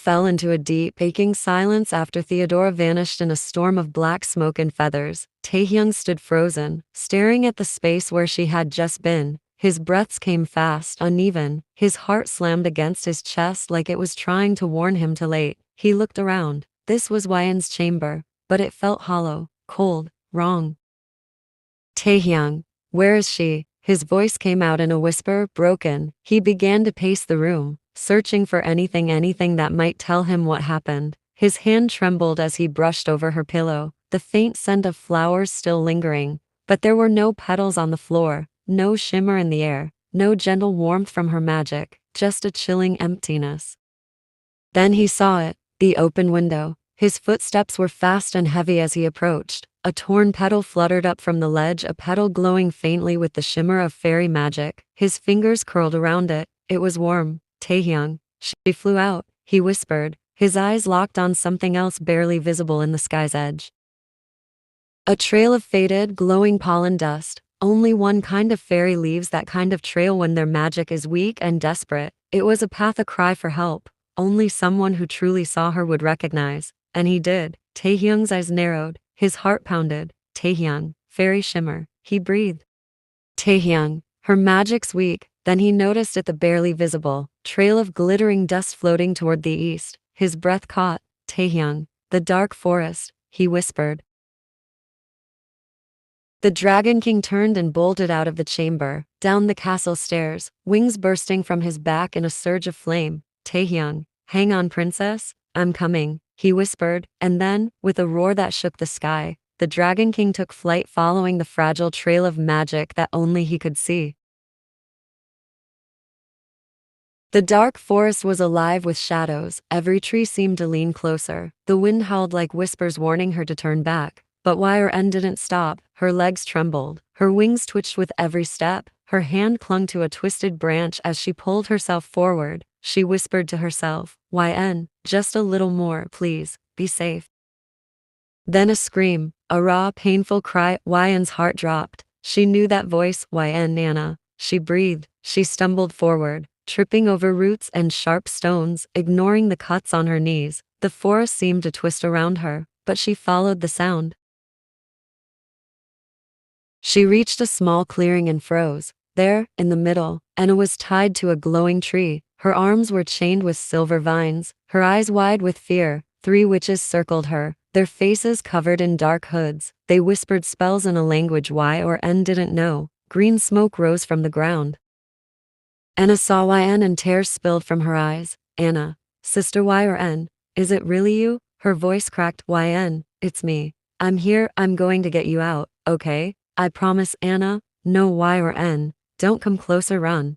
fell into a deep, aching silence after Theodora vanished in a storm of black smoke and feathers. Taehyung stood frozen, staring at the space where she had just been. His breaths came fast, uneven. His heart slammed against his chest like it was trying to warn him to late. He looked around. This was Hwayeon's chamber, but it felt hollow, cold, wrong. Taehyung, where is she? His voice came out in a whisper, broken. He began to pace the room, searching for anything that might tell him what happened. His hand trembled as he brushed over her pillow, the faint scent of flowers still lingering. But there were no petals on the floor, no shimmer in the air, no gentle warmth from her magic, just a chilling emptiness. Then he saw it, the open window. His footsteps were fast and heavy as he approached. A torn petal fluttered up from the ledge, a petal glowing faintly with the shimmer of fairy magic. His fingers curled around it. It was warm. Taehyung. She flew out, he whispered, his eyes locked on something else barely visible in the sky's edge. A trail of faded, glowing pollen dust. Only one kind of fairy leaves that kind of trail when their magic is weak and desperate. It was a path, a cry for help. Only someone who truly saw her would recognize. And he did. Taehyung's eyes narrowed. His heart pounded. Taehyung, fairy shimmer. He breathed. Taehyung, her magic's weak. Then he noticed it, the barely visible trail of glittering dust floating toward the east. His breath caught. Taehyung, the dark forest, he whispered. The Dragon King turned and bolted out of the chamber, down the castle stairs, wings bursting from his back in a surge of flame. Taehyung, hang on, princess, I'm coming, he whispered, and then, with a roar that shook the sky, the Dragon King took flight, following the fragile trail of magic that only he could see. The dark forest was alive with shadows. Every tree seemed to lean closer. The wind howled like whispers warning her to turn back. But Hwayeon didn't stop. Her legs trembled. Her wings twitched with every step. Her hand clung to a twisted branch as she pulled herself forward. She whispered to herself, Hwayeon, just a little more, please, be safe. Then a scream, a raw, painful cry. Hwayeon's heart dropped. She knew that voice, Hwayeon Nana. She breathed. She stumbled forward, tripping over roots and sharp stones, ignoring the cuts on her knees. The forest seemed to twist around her, but she followed the sound. She reached a small clearing and froze. There, in the middle, Anna was tied to a glowing tree. Her arms were chained with silver vines, her eyes wide with fear. 3 witches circled her, their faces covered in dark hoods. They whispered spells in a language Hwayeon didn't know. Green smoke rose from the ground. Anna saw Hwayeon and tears spilled from her eyes. Anna, Sister Hwayeon, is it really you? Her voice cracked. Hwayeon, it's me. I'm here, I'm going to get you out, okay? I promise. Anna, no. Hwayeon, don't come closer, run.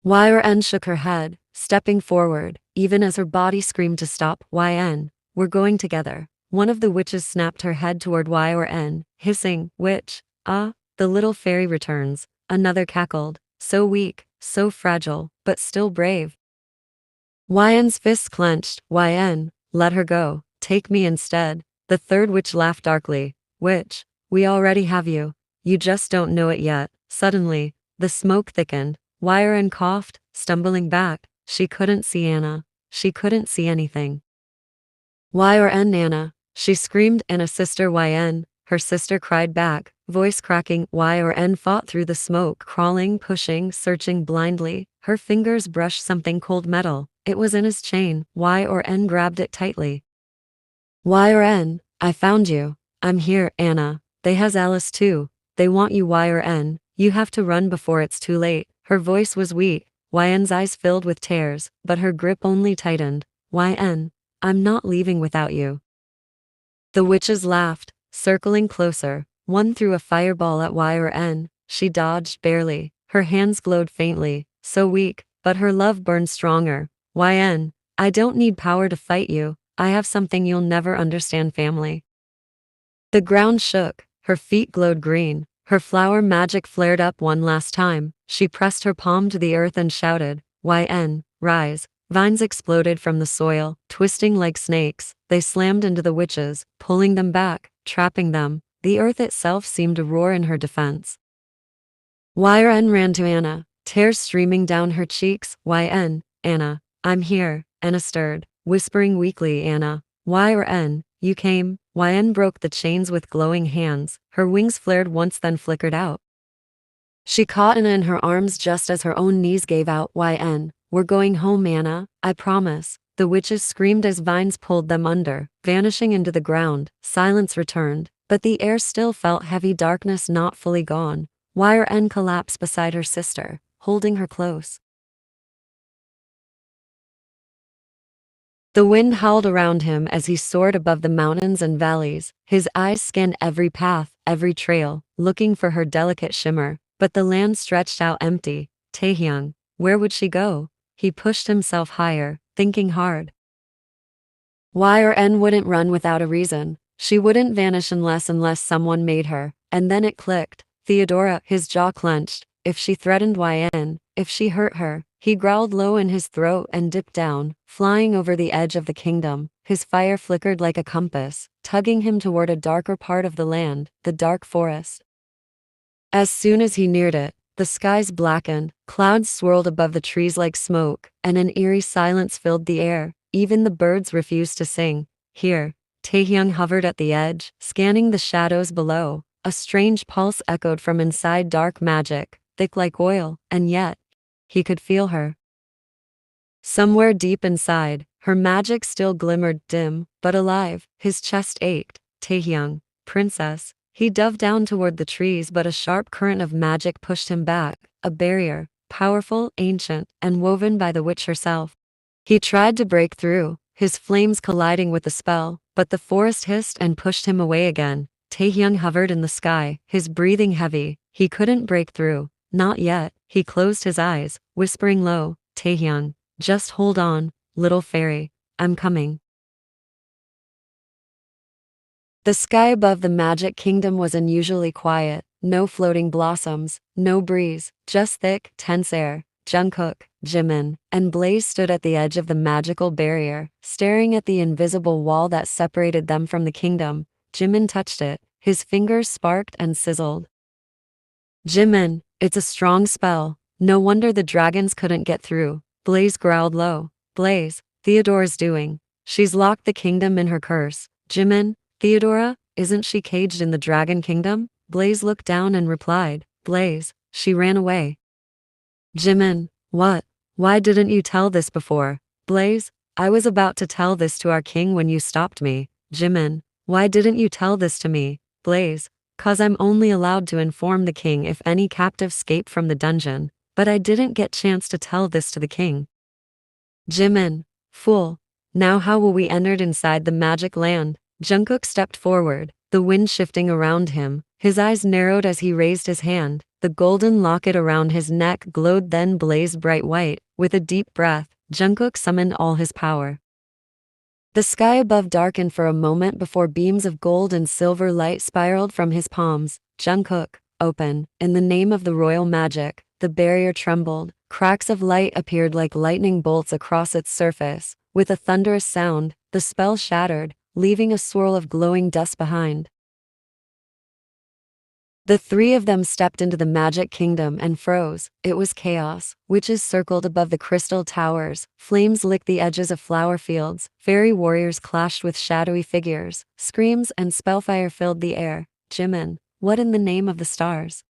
Hwayeon shook her head, stepping forward, even as her body screamed to stop. Hwayeon, we're going together. One of the witches snapped her head toward Hwayeon, hissing, witch, the little fairy returns. Another cackled, so weak, so fragile, but still brave. Hwayeon's fists clenched. Hwayeon, let her go, take me instead. The third witch laughed darkly. Witch, we already have you. You just don't know it yet. Suddenly, the smoke thickened. Hwayeon coughed, stumbling back. She couldn't see Anna. She couldn't see anything. Hwayeon Anna, she screamed. Anna, Sister Hwayeon, her sister cried back, voice cracking. Hwayeon fought through the smoke, crawling, pushing, searching blindly. Her fingers brushed something cold metal. It was Anna's chain. Hwayeon grabbed it tightly. Hwayeon, I found you. I'm here, Anna. They has Alice too. They want you. Hwayeon, you have to run before it's too late. Her voice was weak. Hwayeon's eyes filled with tears, but her grip only tightened. Hwayeon, I'm not leaving without you. The witches laughed, circling closer. One threw a fireball at Hwayeon. She dodged barely. Her hands glowed faintly, so weak, but her love burned stronger. Hwayeon, I don't need power to fight you. I have something you'll never understand, family. The ground shook. Her feet glowed green. Her flower magic flared up one last time. She pressed her palm to the earth and shouted, Hwayeon, rise. Vines exploded from the soil, twisting like snakes. They slammed into the witches, pulling them back, trapping them. The earth itself seemed to roar in her defense. Hwayeon ran to Anna, tears streaming down her cheeks. Hwayeon, Anna, I'm here. Anna stirred, whispering weakly, Anna. Y-N, you came. Yn broke the chains with glowing hands. Her wings flared once then flickered out. She caught Anna in her arms just as her own knees gave out. Yn, we're going home, Anna, I promise. The witches screamed as vines pulled them under, vanishing into the ground. Silence returned, but the air still felt heavy, darkness not fully gone. Yn collapsed beside her sister, holding her close. The wind howled around him as he soared above the mountains and valleys. His eyes scanned every path, every trail, looking for her delicate shimmer, but the land stretched out empty. Taehyung, where would she go? He pushed himself higher, thinking hard. Yn wouldn't run without a reason. She wouldn't vanish unless someone made her. And then it clicked. Theodora, his jaw clenched. If she threatened Yn, if she hurt her, he growled low in his throat and dipped down, flying over the edge of the kingdom. His fire flickered like a compass, tugging him toward a darker part of the land, the dark forest. As soon as he neared it, the skies blackened, clouds swirled above the trees like smoke, and an eerie silence filled the air. Even the birds refused to sing. Here, Taehyung hovered at the edge, scanning the shadows below. A strange pulse echoed from inside, dark magic, thick like oil, and yet, he could feel her. Somewhere deep inside, her magic still glimmered, dim, but alive. His chest ached. Taehyung, princess. He dove down toward the trees, but a sharp current of magic pushed him back, a barrier, powerful, ancient, and woven by the witch herself. He tried to break through, his flames colliding with the spell, but the forest hissed and pushed him away again. Taehyung hovered in the sky, his breathing heavy. He couldn't break through. Not yet. He closed his eyes, whispering low, Taehyung, just hold on, little fairy, I'm coming. The sky above the magic kingdom was unusually quiet. No floating blossoms, no breeze, just thick, tense air. Jungkook, Jimin, and Blaze stood at the edge of the magical barrier, staring at the invisible wall that separated them from the kingdom. Jimin touched it. His fingers sparked and sizzled. Jimin, it's a strong spell. No wonder the dragons couldn't get through. Blaze growled low. Blaze, Theodora's doing. She's locked the kingdom in her curse. Jimin, Theodora, isn't she caged in the dragon kingdom? Blaze looked down and replied. Blaze, she ran away. Jimin, what? Why didn't you tell this before? Blaze, I was about to tell this to our king when you stopped me. Jimin, why didn't you tell this to me? Blaze, 'cause I'm only allowed to inform the king if any captive escape from the dungeon, but I didn't get chance to tell this to the king. Jimin, fool. Now how will we enter inside the magic land? Jungkook stepped forward, the wind shifting around him. His eyes narrowed as he raised his hand. The golden locket around his neck glowed then blazed bright white. With a deep breath, Jungkook summoned all his power. The sky above darkened for a moment before beams of gold and silver light spiraled from his palms. Jungkook, open. In the name of the royal magic, the barrier trembled. Cracks of light appeared like lightning bolts across its surface. With a thunderous sound, the spell shattered, leaving a swirl of glowing dust behind. The three of them stepped into the magic kingdom and froze. It was chaos. Witches circled above the crystal towers. Flames licked the edges of flower fields. Fairy warriors clashed with shadowy figures. Screams and spellfire filled the air. Jimin, what in the name of the stars?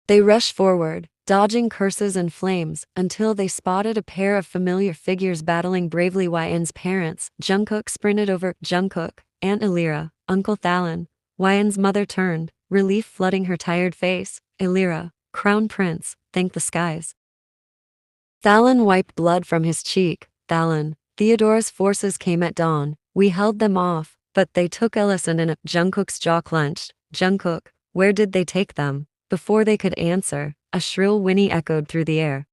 They rushed forward, dodging curses and flames, until they spotted a pair of familiar figures battling bravely. Yn's parents. Jungkook sprinted over. Jungkook, Aunt Illyra, Uncle Thalon. Yn's mother turned, relief flooding her tired face. Illyra, Crown Prince, thank the skies. Thalon wiped blood from his cheek. Thalon, Theodora's forces came at dawn. We held them off, but they took Ellison and Jungkook's jaw clenched. Jungkook, where did they take them? Before they could answer, a shrill whinny echoed through the air.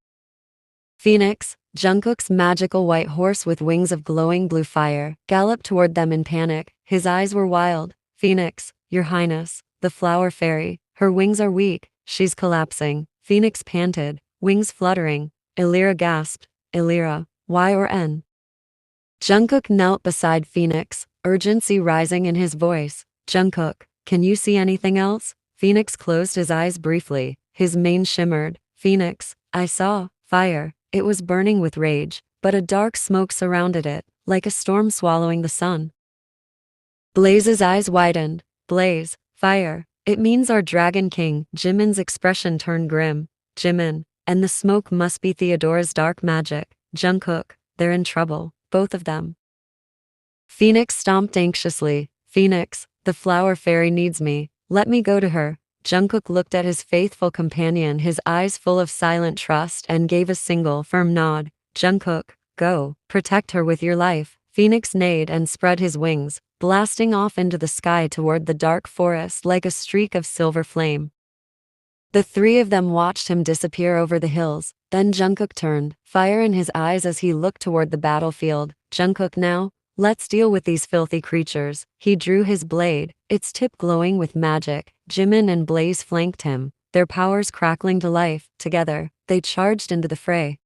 Phoenix, Jungkook's magical white horse with wings of glowing blue fire, galloped toward them in panic. His eyes were wild. Phoenix, Your Highness, the flower fairy, her wings are weak, she's collapsing. Phoenix panted, wings fluttering. Illyra gasped. Illyra, Yn. Jungkook knelt beside Phoenix, urgency rising in his voice. Jungkook, can you see anything else? Phoenix closed his eyes briefly, his mane shimmered. Phoenix, I saw fire. It was burning with rage. but a dark smoke surrounded it, like a storm swallowing the sun. Blaze's eyes widened. Blaze, fire. It means our Dragon King. Jimin's expression turned grim. Jimin, and the smoke must be Theodora's dark magic. Jungkook, they're in trouble, both of them. Phoenix stomped anxiously. Phoenix, the flower fairy needs me. Let me go to her. Jungkook looked at his faithful companion, his eyes full of silent trust, and gave a single, firm nod. Jungkook, go, protect her with your life. Phoenix neighed and spread his wings, blasting off into the sky toward the dark forest like a streak of silver flame. The three of them watched him disappear over the hills. Then Jungkook turned, fire in his eyes as he looked toward the battlefield. Jungkook, now, let's deal with these filthy creatures. He drew his blade, its tip glowing with magic. Jimin and Blaze flanked him, their powers crackling to life. Together, they charged into the fray.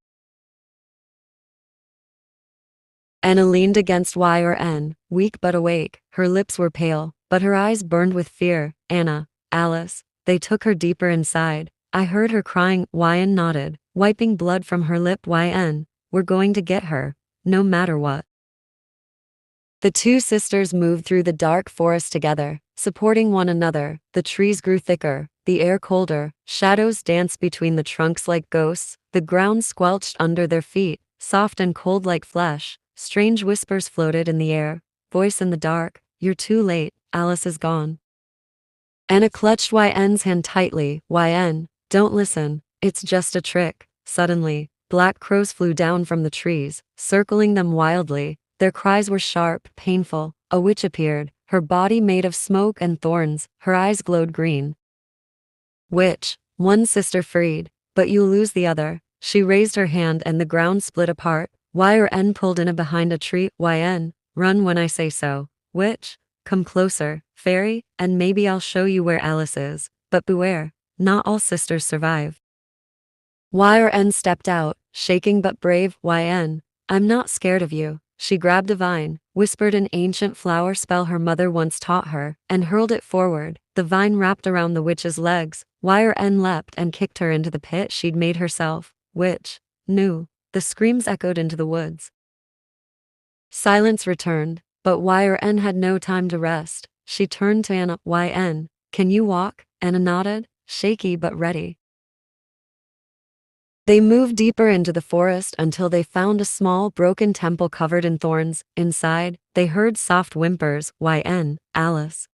Anna leaned against Y.R.N., weak but awake. Her lips were pale, but her eyes burned with fear. Anna, Alice, they took her deeper inside. I heard her crying. Y.N. nodded, wiping blood from her lip. Y.N., we're going to get her, no matter what. The two sisters moved through the dark forest together, supporting one another. The trees grew thicker, the air colder, shadows danced between the trunks like ghosts, the ground squelched under their feet, soft and cold like flesh. Strange whispers floated in the air. Voice in the dark, you're too late, Alice is gone. Anna clutched Y.N.'s hand tightly. Y.N., don't listen, it's just a trick. Suddenly, black crows flew down from the trees, circling them wildly. Their cries were sharp, painful. A witch appeared, her body made of smoke and thorns. Her eyes glowed green. Witch, one sister freed, but you lose the other. She raised her hand and the ground split apart. Y.R.N. pulled Anna behind a tree. Y.N., run when I say so. Witch, come closer. Fairy, and maybe I'll show you where Alice is. But beware, not all sisters survive. Y.R.N. stepped out, shaking but brave. Y.N., I'm not scared of you. She grabbed a vine, whispered an ancient flower spell her mother once taught her, and hurled it forward. The vine wrapped around the witch's legs. Y.R.N. leapt and kicked her into the pit she'd made herself. Witch, no. The screams echoed into the woods. Silence returned, but Y.R.N. had no time to rest. She turned to Anna. Y.N., can you walk? Anna nodded, shaky but ready. They moved deeper into the forest until they found a small, broken temple covered in thorns. Inside, they heard soft whimpers. Y.N., Alice.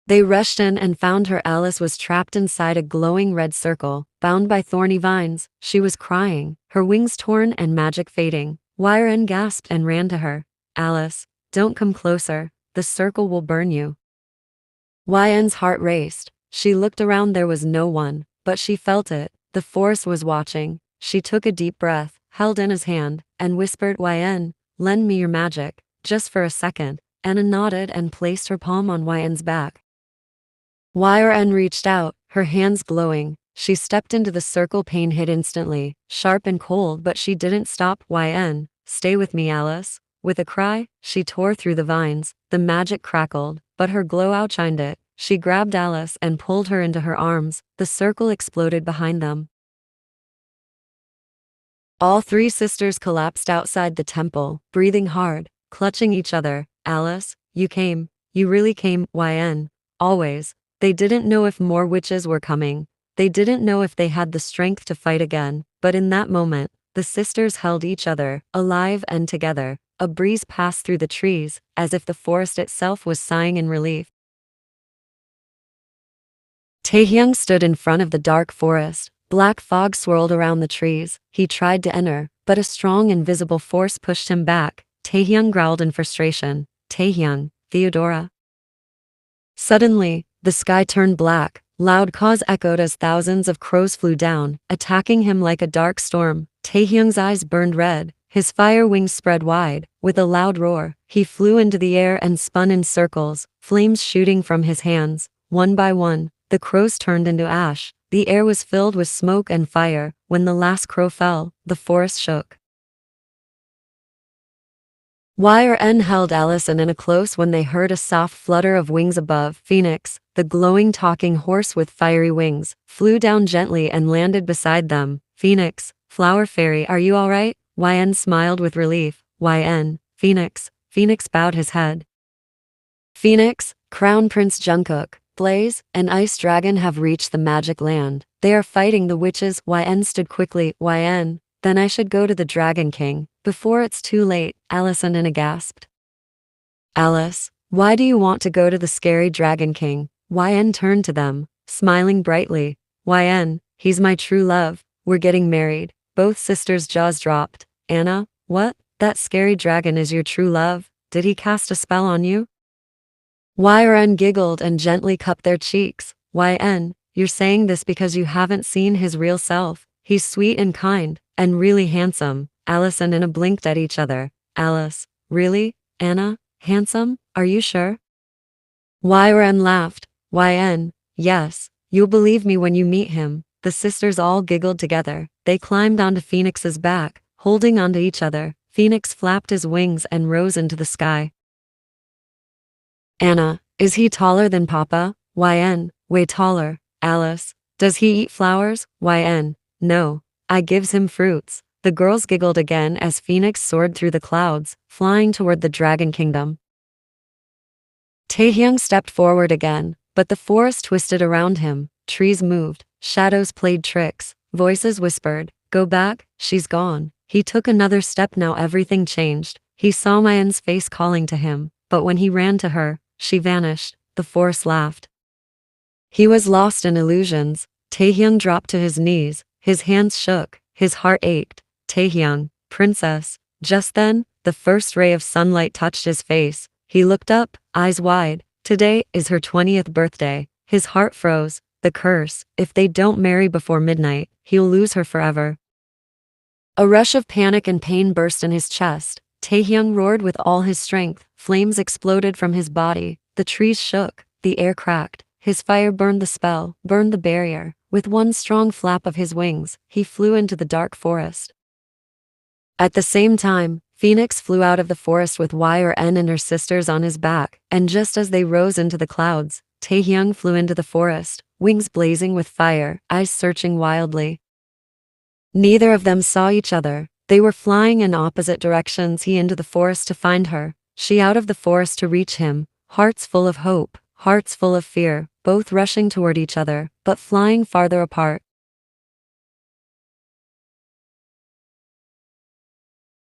They rushed in and found her. Alice was trapped inside a glowing red circle, bound by thorny vines. She was crying, her wings torn and magic fading. Y.R.N. gasped and ran to her. Alice, don't come closer, the circle will burn you. Y.N.'s heart raced. She looked around, there was no one, but she felt it. The forest was watching. She took a deep breath, held Anna's hand, and whispered, Y.N., lend me your magic, just for a second. Anna nodded and placed her palm on Y.N.'s back. Y.R.N. reached out, her hands glowing. She stepped into the circle, pain hit instantly, sharp and cold, but she didn't stop. Y.N., stay with me, Alice. With a cry, she tore through the vines. The magic crackled, but her glow outshined it. She grabbed Alice and pulled her into her arms. The circle exploded behind them. All three sisters collapsed outside the temple, breathing hard, clutching each other. Alice, you came. You really came. Y.N., always. They didn't know if more witches were coming. They didn't know if they had the strength to fight again. But in that moment, the sisters held each other, alive and together. A breeze passed through the trees, as if the forest itself was sighing in relief. Taehyung stood in front of the dark forest. Black fog swirled around the trees. He tried to enter, but a strong invisible force pushed him back. Taehyung growled in frustration. Taehyung, Theodora. Suddenly, the sky turned black. Loud caws echoed as thousands of crows flew down, attacking him like a dark storm. Taehyung's eyes burned red. His fire wings spread wide. With a loud roar, he flew into the air and spun in circles, flames shooting from his hands. One by one, the crows turned into ash. The air was filled with smoke and fire. When the last crow fell, the forest shook. Y.R.N. held Alice and Anna close when they heard a soft flutter of wings above. Phoenix, the glowing talking horse with fiery wings, flew down gently and landed beside them. Phoenix, Flower Fairy, are you alright? YN smiled with relief. YN, Phoenix. Phoenix bowed his head. Phoenix, Crown Prince Jungkook, Blaze, and Ice Dragon have reached the Magic Land. They are fighting the witches. YN stood quickly. YN, then I should go to the Dragon King, before it's too late, Alice and Anna gasped. Alice, why do you want to go to the scary Dragon King? YN turned to them, smiling brightly. YN, he's my true love, we're getting married. Both sisters' jaws dropped. Anna, what? That scary dragon is your true love? Did he cast a spell on you? YN giggled and gently cupped their cheeks. YN, you're saying this because you haven't seen his real self. He's sweet and kind, and really handsome. Alice and Anna blinked at each other. Alice, really? Anna, handsome? Are you sure? YN laughed. YN, yes, you'll believe me when you meet him. The sisters all giggled together. They climbed onto Phoenix's back, holding onto each other. Phoenix flapped his wings and rose into the sky. Anna, is he taller than Papa? YN, way taller. Alice, does he eat flowers? YN, no, I gives him fruits. The girls giggled again as Phoenix soared through the clouds, flying toward the Dragon Kingdom. Taehyung stepped forward again, but the forest twisted around him. Trees moved, shadows played tricks, voices whispered, go back, she's gone. He took another step. Now everything changed. He saw Mayan's face calling to him, but when he ran to her, she vanished. The forest laughed. He was lost in illusions. Taehyung dropped to his knees, his hands shook, his heart ached. Taehyung, princess. Just then, the first ray of sunlight touched his face. He looked up, eyes wide. Today is her 20th birthday. His heart froze. The curse, if they don't marry before midnight, he'll lose her forever. A rush of panic and pain burst in his chest. Taehyung roared with all his strength. Flames exploded from his body. The trees shook. The air cracked. His fire burned the spell, burned the barrier. With one strong flap of his wings, he flew into the dark forest. At the same time, Phoenix flew out of the forest with YN and her sisters on his back, and just as they rose into the clouds, Taehyung flew into the forest, wings blazing with fire, eyes searching wildly. Neither of them saw each other. They were flying in opposite directions, he into the forest to find her, she out of the forest to reach him, hearts full of hope, hearts full of fear, both rushing toward each other, but flying farther apart.